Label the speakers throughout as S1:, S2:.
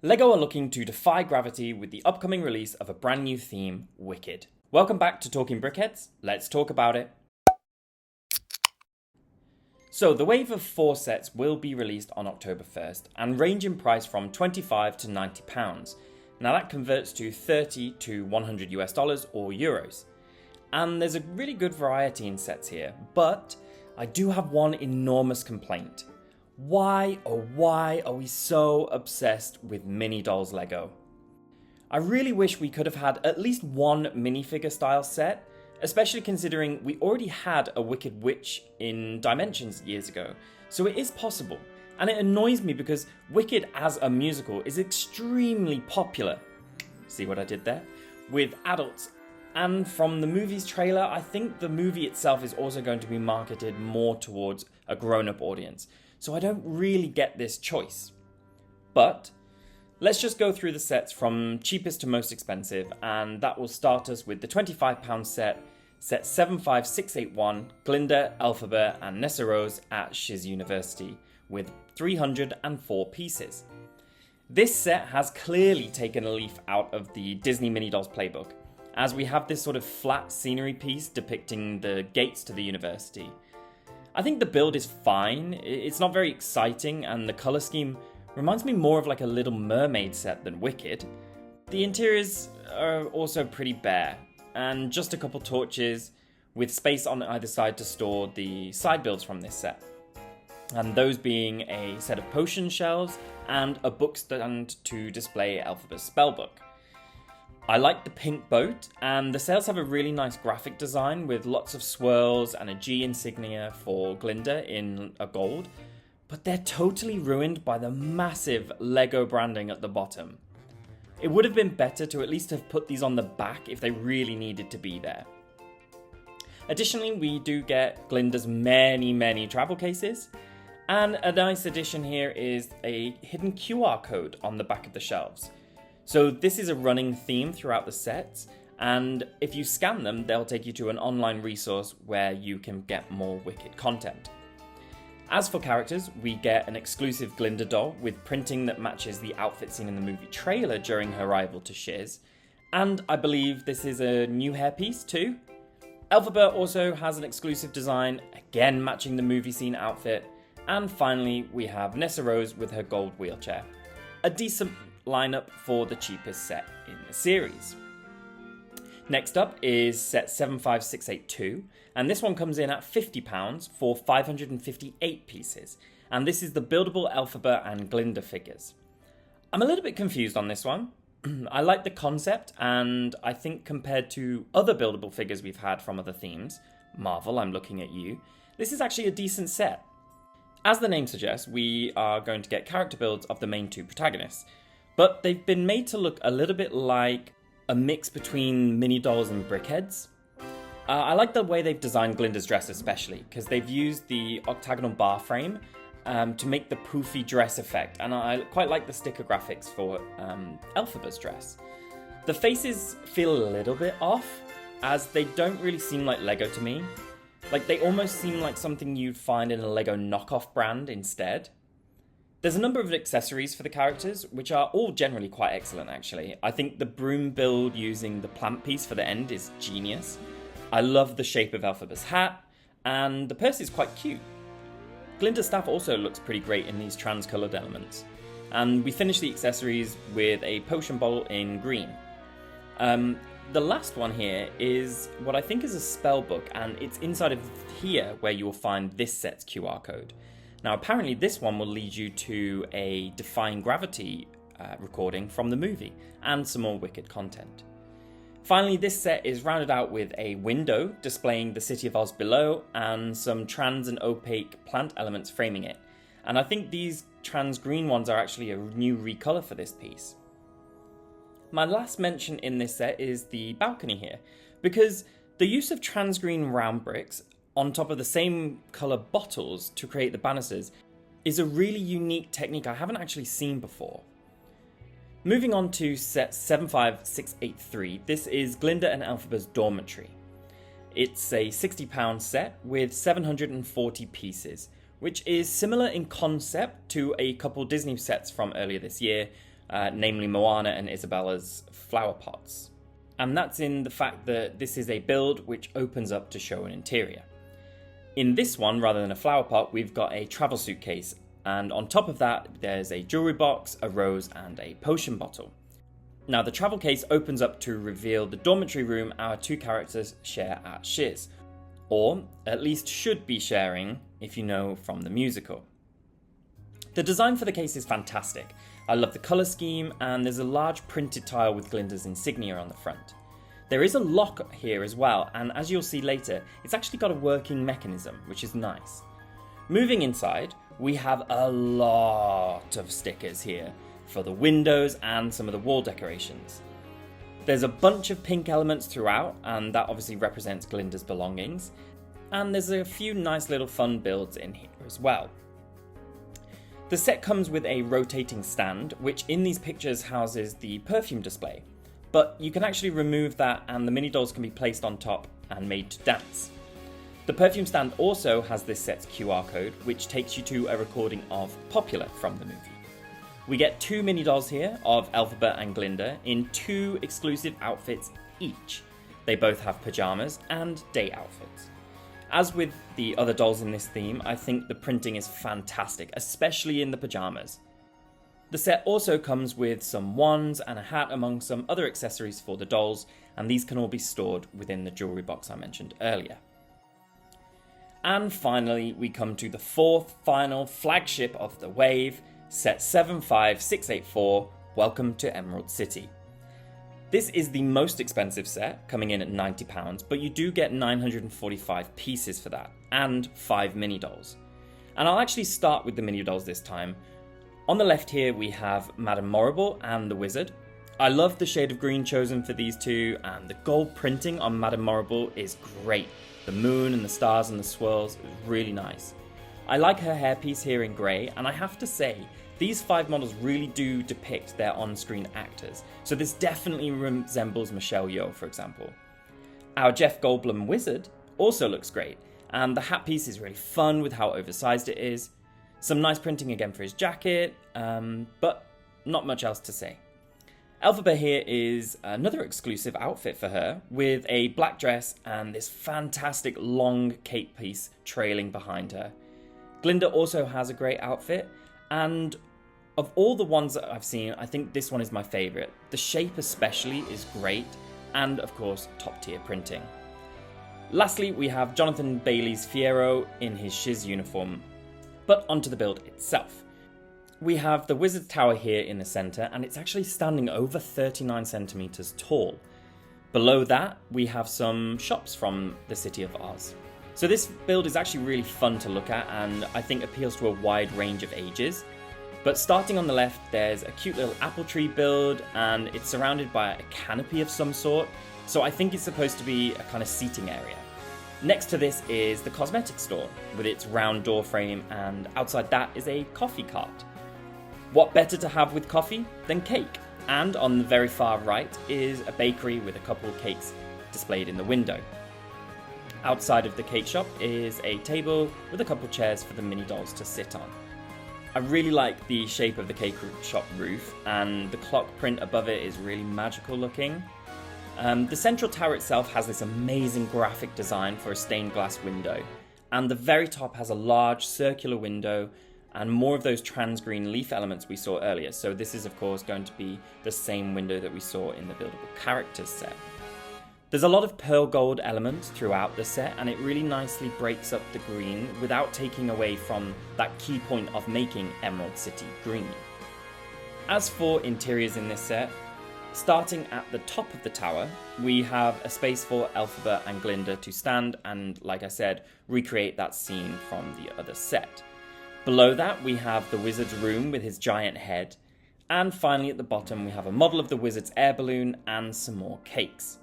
S1: LEGO are looking to defy gravity with the upcoming release of a brand new theme, Wicked. Welcome back to Talking Brickheads, let's talk about it. So the wave of 4 sets will be released on October 1st and range in price from £25 to £90. Now that converts to $30 to $100 US or euros. And there's a really good variety in sets here, but I do have one enormous complaint. Why, oh why are we so obsessed with mini dolls LEGO? I really wish we could have had at least one minifigure style set, especially considering we already had a Wicked Witch in Dimensions years ago, so it is possible. And it annoys me because Wicked as a musical is extremely popular, see what I did there, with adults. And from the movie's trailer, I think the movie itself is also going to be marketed more towards a grown-up audience. So I don't really get this choice. But let's just go through the sets from cheapest to most expensive, and that will start us with the £25 set 75681, Glinda, Elphaba and Nessa Rose at Shiz University, with 304 pieces. This set has clearly taken a leaf out of the Disney Mini Dolls playbook, as we have this sort of flat scenery piece depicting the gates to the university. I think the build is fine, it's not very exciting, and the colour scheme reminds me more of like a Little Mermaid set than Wicked. The interiors are also pretty bare, and just a couple torches with space on either side to store the side builds from this set. And those being a set of potion shelves and a book stand to display Elphaba's spellbook. I like the pink boat, and the sails have a really nice graphic design with lots of swirls and a G insignia for Glinda in a gold, but they're totally ruined by the massive LEGO branding at the bottom. It would have been better to at least have put these on the back if they really needed to be there. Additionally, we do get Glinda's many travel cases, and a nice addition here is a hidden QR code on the back of the shelves. So this is a running theme throughout the sets, and if you scan them, they'll take you to an online resource where you can get more Wicked content. As for characters, we get an exclusive Glinda doll with printing that matches the outfit seen in the movie trailer during her arrival to Shiz, and I believe this is a new hairpiece too. Elphaba also has an exclusive design, again matching the movie scene outfit, and finally we have Nessa Rose with her gold wheelchair. A decent lineup for the cheapest set in the series. Next up is set 75682, and this one comes in at £50 for 558 pieces, and this is the Buildable Elphaba and Glinda figures. I'm a little bit confused on this one. I like the concept, and I think compared to other buildable figures we've had from other themes, Marvel, I'm looking at you, this is actually a decent set. As the name suggests, we are going to get character builds of the main two protagonists, but they've been made to look a little bit like a mix between mini dolls and brickheads. I like the way they've designed Glinda's dress especially, because they've used the octagonal bar frame to make the poofy dress effect, and I quite like the sticker graphics for Elphaba's dress. The faces feel a little bit off, as they don't really seem like LEGO to me. Like, they almost seem like something you'd find in a LEGO knockoff brand instead. There's a number of accessories for the characters, which are all generally quite excellent actually. I think the broom build using the plant piece for the end is genius. I love the shape of Elphaba's hat, and the purse is quite cute. Glinda's staff also looks pretty great in these trans-coloured elements. And we finish the accessories with a potion bowl in green. The last one here is what I think is a spell book, and it's inside of here where you will find this set's QR code. Now apparently this one will lead you to a Defying Gravity recording from the movie, and some more Wicked content. Finally, this set is rounded out with a window displaying the City of Oz below, and some trans and opaque plant elements framing it. And I think these trans green ones are actually a new recolor for this piece. My last mention in this set is the balcony here, because the use of trans green round bricks on top of the same colour bottles to create the banisters is a really unique technique I haven't actually seen before. Moving on to set 75683, this is Glinda and Elphaba's Dormitory. It's a £60 set with 740 pieces, which is similar in concept to a couple Disney sets from earlier this year, namely Moana and Isabella's flower pots. And that's in the fact that this is a build which opens up to show an interior. In this one, rather than a flower pot, we've got a travel suitcase, and on top of that there's a jewellery box, a rose and a potion bottle. Now the travel case opens up to reveal the dormitory room our two characters share at Shiz, or at least should be sharing if you know from the musical. The design for the case is fantastic. I love the colour scheme, and there's a large printed tile with Glinda's insignia on the front. There is a lock here as well, and as you'll see later, it's actually got a working mechanism, which is nice. Moving inside, we have a lot of stickers here for the windows and some of the wall decorations. There's a bunch of pink elements throughout, and that obviously represents Glinda's belongings, and there's a few nice little fun builds in here as well. The set comes with a rotating stand, which in these pictures houses the perfume display, but you can actually remove that and the mini dolls can be placed on top and made to dance. The perfume stand also has this set's QR code, which takes you to a recording of Popular from the movie. We get two mini dolls here of Elphaba and Glinda in two exclusive outfits each. They both have pyjamas and day outfits. As with the other dolls in this theme, I think the printing is fantastic, especially in the pyjamas. The set also comes with some wands and a hat among some other accessories for the dolls, and these can all be stored within the jewellery box I mentioned earlier. And finally, we come to the fourth final flagship of the wave, set 75684, Welcome to Emerald City. This is the most expensive set, coming in at £90, but you do get 945 pieces for that, and 5 mini dolls. And I'll actually start with the mini dolls this time. On the left here we have Madame Morrible and the Wizard. I love the shade of green chosen for these two, and the gold printing on Madame Morrible is great. The moon and the stars and the swirls is really nice. I like her hairpiece here in grey, and I have to say, these 5 models really do depict their on-screen actors, so this definitely resembles Michelle Yeoh, for example. Our Jeff Goldblum Wizard also looks great, and the hat piece is really fun with how oversized it is. Some nice printing again for his jacket, but not much else to say. Elphaba here is another exclusive outfit for her, with a black dress and this fantastic long cape piece trailing behind her. Glinda also has a great outfit, and of all the ones that I've seen, I think this one is my favourite. The shape especially is great, and of course top tier printing. Lastly, we have Jonathan Bailey's Fiero in his Shiz uniform, but onto the build itself. We have the Wizard's Tower here in the centre, and it's actually standing over 39 centimetres tall. Below that, we have some shops from the City of Oz. So this build is actually really fun to look at, and I think appeals to a wide range of ages. But starting on the left, there's a cute little apple tree build, and it's surrounded by a canopy of some sort, so I think it's supposed to be a kind of seating area. Next to this is the cosmetic store, with its round door frame, and outside that is a coffee cart. What better to have with coffee than cake? And on the very far right is a bakery with a couple of cakes displayed in the window. Outside of the cake shop is a table with a couple chairs for the mini dolls to sit on. I really like the shape of the cake shop roof, and the clock print above it is really magical looking. The central tower itself has this amazing graphic design for a stained glass window, and the very top has a large circular window and more of those trans-green leaf elements we saw earlier, so this is of course going to be the same window that we saw in the Buildable Characters set. There's a lot of pearl gold elements throughout the set, and it really nicely breaks up the green without taking away from that key point of making Emerald City green. As for interiors in this set, starting at the top of the tower, we have a space for Elphaba and Glinda to stand and, like I said, recreate that scene from the other set. Below that, we have the Wizard's room with his giant head, and finally at the bottom we have a model of the Wizard's air balloon and some more cakes.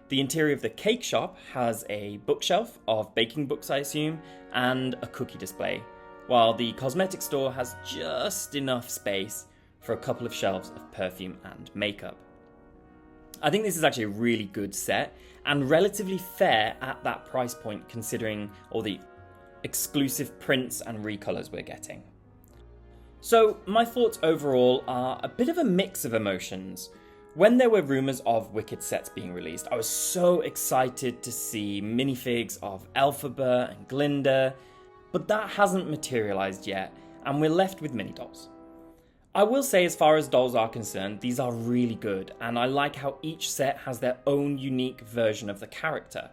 S1: The interior of the cake shop has a bookshelf of baking books, I assume, and a cookie display, while the cosmetic store has just enough space for a couple of shelves of perfume and makeup. I think this is actually a really good set, and relatively fair at that price point considering all the exclusive prints and recolors we're getting. So my thoughts overall are a bit of a mix of emotions. When there were rumours of Wicked sets being released, I was so excited to see minifigs of Elphaba and Glinda, but that hasn't materialised yet, and we're left with mini dolls. I will say, as far as dolls are concerned, these are really good, and I like how each set has their own unique version of the character.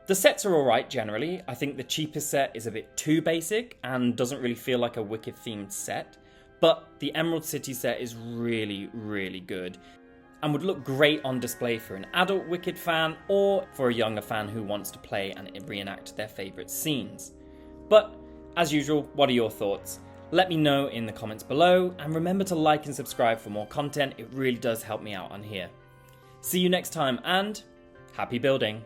S1: The sets are alright generally. I think the cheapest set is a bit too basic and doesn't really feel like a Wicked themed set, but the Emerald City set is really, really good and would look great on display for an adult Wicked fan or for a younger fan who wants to play and reenact their favourite scenes. But, as usual, what are your thoughts? Let me know in the comments below, and remember to like and subscribe for more content. It really does help me out on here. See you next time, and happy building!